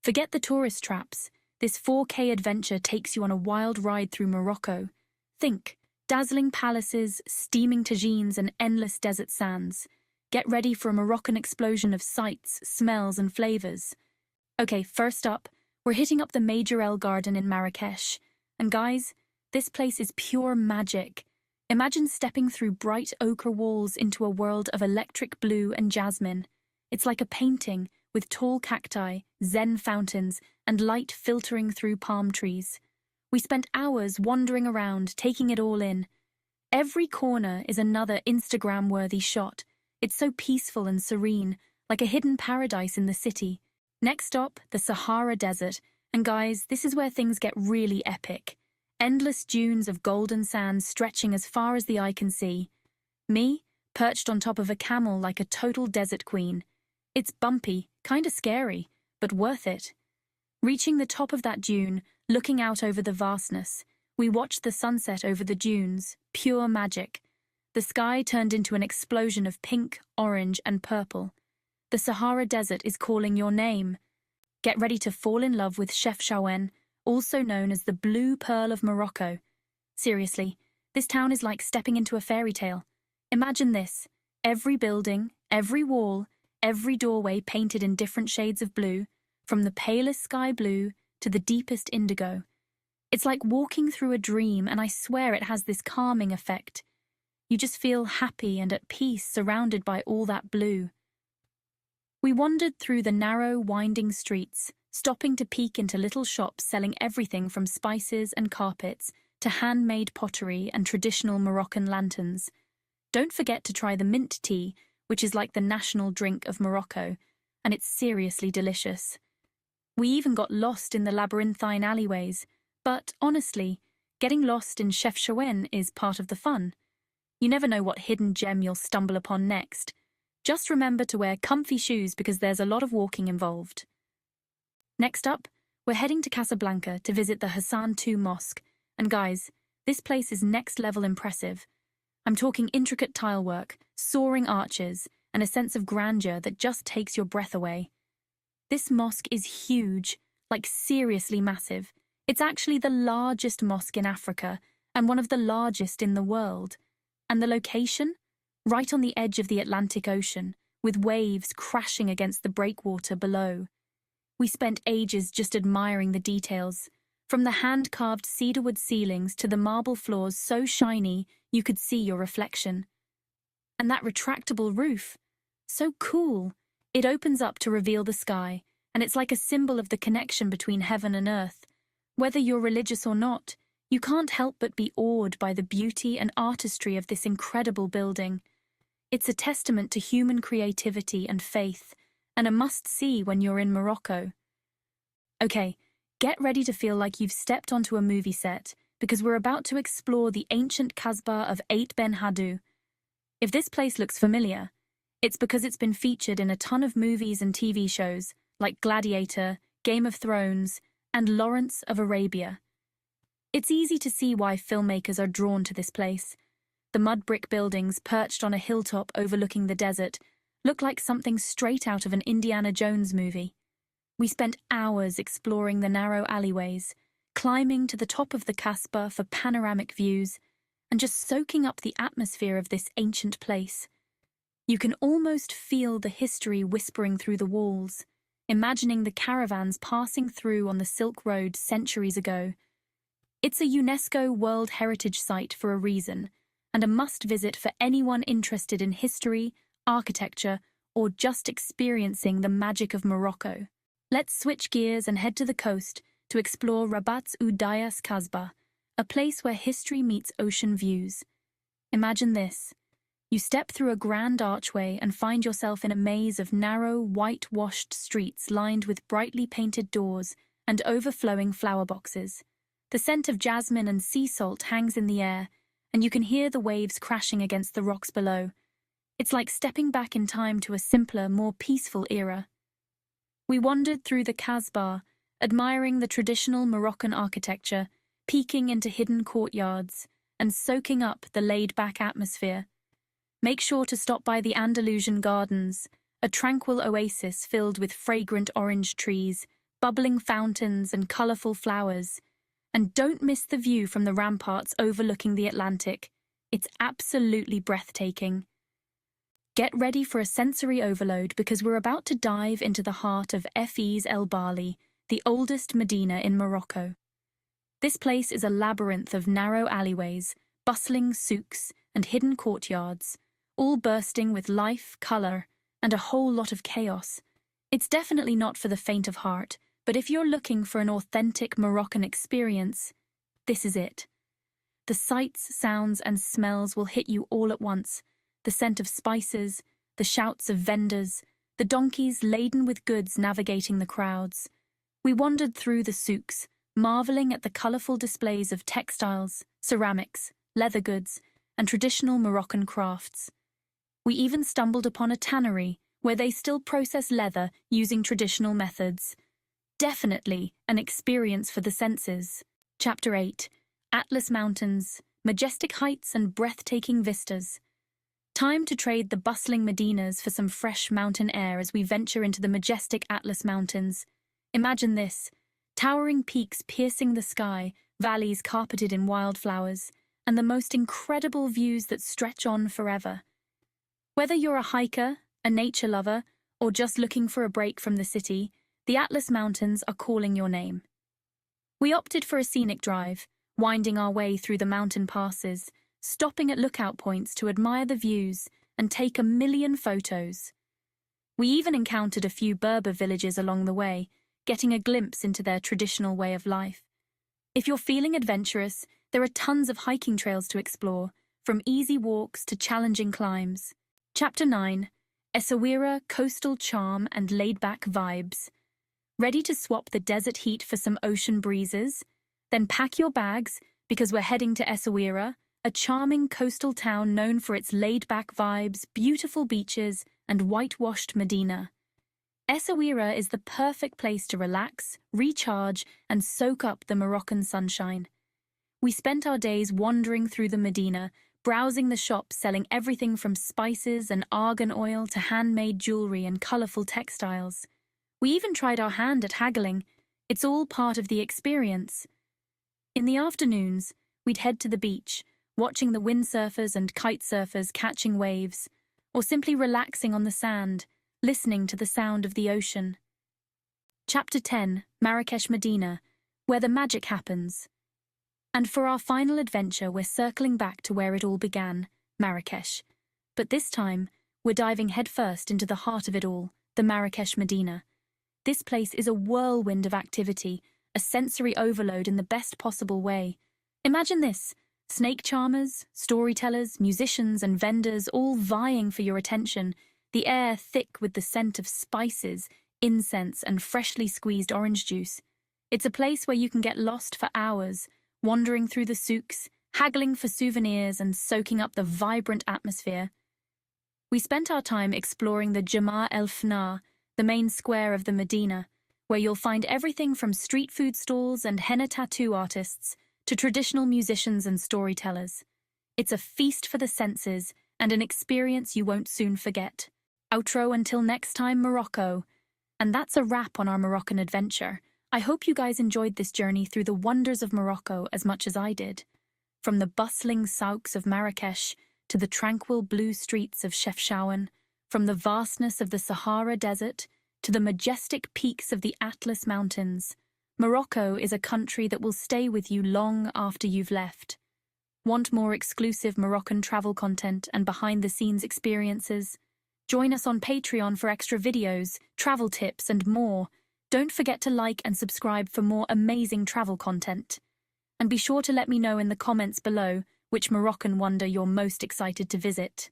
Forget the tourist traps. This 4K adventure takes you on a wild ride through Morocco. Think, dazzling palaces, steaming tagines, and endless desert sands. Get ready for a Moroccan explosion of sights, smells, and flavors. Okay, first up, we're hitting up the Majorelle garden in Marrakech. And guys, this place is pure magic. Imagine stepping through bright ochre walls into a world of electric blue and jasmine. It's like a painting, with tall cacti, zen fountains, and light filtering through palm trees. We spent hours wandering around, taking it all in. Every corner is another Instagram-worthy shot. It's so peaceful and serene, like a hidden paradise in the city. Next stop, the Sahara Desert. And guys, this is where things get really epic. Endless dunes of golden sand stretching as far as the eye can see. Me, perched on top of a camel like a total desert queen. It's bumpy, kinda scary, but worth it. Reaching the top of that dune, looking out over the vastness, we watched the sunset over the dunes, pure magic. The sky turned into an explosion of pink, orange, and purple. The Sahara Desert is calling your name. Get ready to fall in love with Chefchaouen, also known as the Blue Pearl of Morocco. Seriously, this town is like stepping into a fairy tale. Imagine this: every building, every wall, every doorway painted in different shades of blue, from the palest sky blue to the deepest indigo. It's like walking through a dream, and I swear it has this calming effect. You just feel happy and at peace surrounded by all that blue. We wandered through the narrow, winding streets, stopping to peek into little shops selling everything from spices and carpets to handmade pottery and traditional Moroccan lanterns. Don't forget to try the mint tea, which is like the national drink of Morocco, and it's seriously delicious. We even got lost in the labyrinthine alleyways, but honestly, getting lost in Chefchaouen is part of the fun. You never know what hidden gem you'll stumble upon next. Just remember to wear comfy shoes because there's a lot of walking involved. Next up, we're heading to Casablanca to visit the Hassan II Mosque, and guys, this place is next level impressive. I'm talking intricate tilework, soaring arches, and a sense of grandeur that just takes your breath away. This mosque is huge, like seriously massive. It's actually the largest mosque in Africa and one of the largest in the world. And the location? Right on the edge of the Atlantic Ocean, with waves crashing against the breakwater below. We spent ages just admiring the details, from the hand-carved cedarwood ceilings to the marble floors so shiny you could see your reflection. And that retractable roof, so cool. It opens up to reveal the sky, and it's like a symbol of the connection between heaven and earth. Whether you're religious or not, you can't help but be awed by the beauty and artistry of this incredible building. It's a testament to human creativity and faith, and a must-see when you're in Morocco. Okay, get ready to feel like you've stepped onto a movie set, because we're about to explore the ancient Kasbah of Eight Ben Haddou. If this place looks familiar, it's because it's been featured in a ton of movies and TV shows, like Gladiator, Game of Thrones, and Lawrence of Arabia. It's easy to see why filmmakers are drawn to this place. The mud brick buildings perched on a hilltop overlooking the desert look like something straight out of an Indiana Jones movie. We spent hours exploring the narrow alleyways, climbing to the top of the Kasbah for panoramic views, and just soaking up the atmosphere of this ancient place. You can almost feel the history whispering through the walls, imagining the caravans passing through on the Silk Road centuries ago. It's a UNESCO World Heritage Site for a reason, and a must-visit for anyone interested in history, architecture, or just experiencing the magic of Morocco. Let's switch gears and head to the coast to explore Rabat's Udayas Kasbah, a place where history meets ocean views. Imagine this. You step through a grand archway and find yourself in a maze of narrow, whitewashed streets lined with brightly painted doors and overflowing flower boxes. The scent of jasmine and sea salt hangs in the air, and you can hear the waves crashing against the rocks below. It's like stepping back in time to a simpler, more peaceful era. We wandered through the Kasbah, admiring the traditional Moroccan architecture, peeking into hidden courtyards, and soaking up the laid-back atmosphere. Make sure to stop by the Andalusian Gardens, a tranquil oasis filled with fragrant orange trees, bubbling fountains and colorful flowers. And don't miss the view from the ramparts overlooking the Atlantic. It's absolutely breathtaking. Get ready for a sensory overload because we're about to dive into the heart of Fes El Bali, the oldest Medina in Morocco. This place is a labyrinth of narrow alleyways, bustling souks, and hidden courtyards, all bursting with life, color, and a whole lot of chaos. It's definitely not for the faint of heart, but if you're looking for an authentic Moroccan experience, this is it. The sights, sounds, and smells will hit you all at once. The scent of spices, the shouts of vendors, the donkeys laden with goods navigating the crowds. We wandered through the souks, marveling at the colorful displays of textiles, ceramics, leather goods, and traditional Moroccan crafts. We even stumbled upon a tannery where they still process leather using traditional methods. Definitely an experience for the senses. Chapter 8. Atlas Mountains, Majestic Heights and Breathtaking Vistas. Time to trade the bustling medinas for some fresh mountain air as we venture into the majestic Atlas Mountains. Imagine this: towering peaks piercing the sky, valleys carpeted in wildflowers, and the most incredible views that stretch on forever. Whether you're a hiker, a nature lover, or just looking for a break from the city, the Atlas Mountains are calling your name. We opted for a scenic drive, winding our way through the mountain passes, stopping at lookout points to admire the views and take a million photos. We even encountered a few Berber villages along the way, getting a glimpse into their traditional way of life. If you're feeling adventurous, there are tons of hiking trails to explore, from easy walks to challenging climbs. Chapter 9. Essaouira, Coastal Charm and Laid-Back Vibes. Ready to swap the desert heat for some ocean breezes? Then pack your bags, because we're heading to Essaouira, a charming coastal town known for its laid-back vibes, beautiful beaches, and whitewashed Medina. Essaouira is the perfect place to relax, recharge, and soak up the Moroccan sunshine. We spent our days wandering through the Medina, browsing the shops selling everything from spices and argan oil to handmade jewelry and colorful textiles. We even tried our hand at haggling. It's all part of the experience. In the afternoons, we'd head to the beach, watching the windsurfers and kitesurfers catching waves, or simply relaxing on the sand, listening to the sound of the ocean. Chapter 10. Marrakech Medina, where the magic happens. And for our final adventure, we're circling back to where it all began, Marrakech. But this time, we're diving headfirst into the heart of it all, the Marrakech Medina. This place is a whirlwind of activity, a sensory overload in the best possible way. Imagine this: snake charmers, storytellers, musicians, and vendors all vying for your attention, the air thick with the scent of spices, incense, and freshly squeezed orange juice. It's a place where you can get lost for hours, wandering through the souks, haggling for souvenirs, and soaking up the vibrant atmosphere. We spent our time exploring the Jama El Fna, the main square of the Medina, where you'll find everything from street food stalls and henna tattoo artists to traditional musicians and storytellers. It's a feast for the senses and an experience you won't soon forget. Outro until next time, Morocco. And that's a wrap on our Moroccan adventure. I hope you guys enjoyed this journey through the wonders of Morocco as much as I did. From the bustling souks of Marrakech to the tranquil blue streets of Chefchaouen, from the vastness of the Sahara Desert to the majestic peaks of the Atlas Mountains, Morocco is a country that will stay with you long after you've left. Want more exclusive Moroccan travel content and behind-the-scenes experiences? Join us on Patreon for extra videos, travel tips, and more. Don't forget to like and subscribe for more amazing travel content. And be sure to let me know in the comments below which Moroccan wonder you're most excited to visit.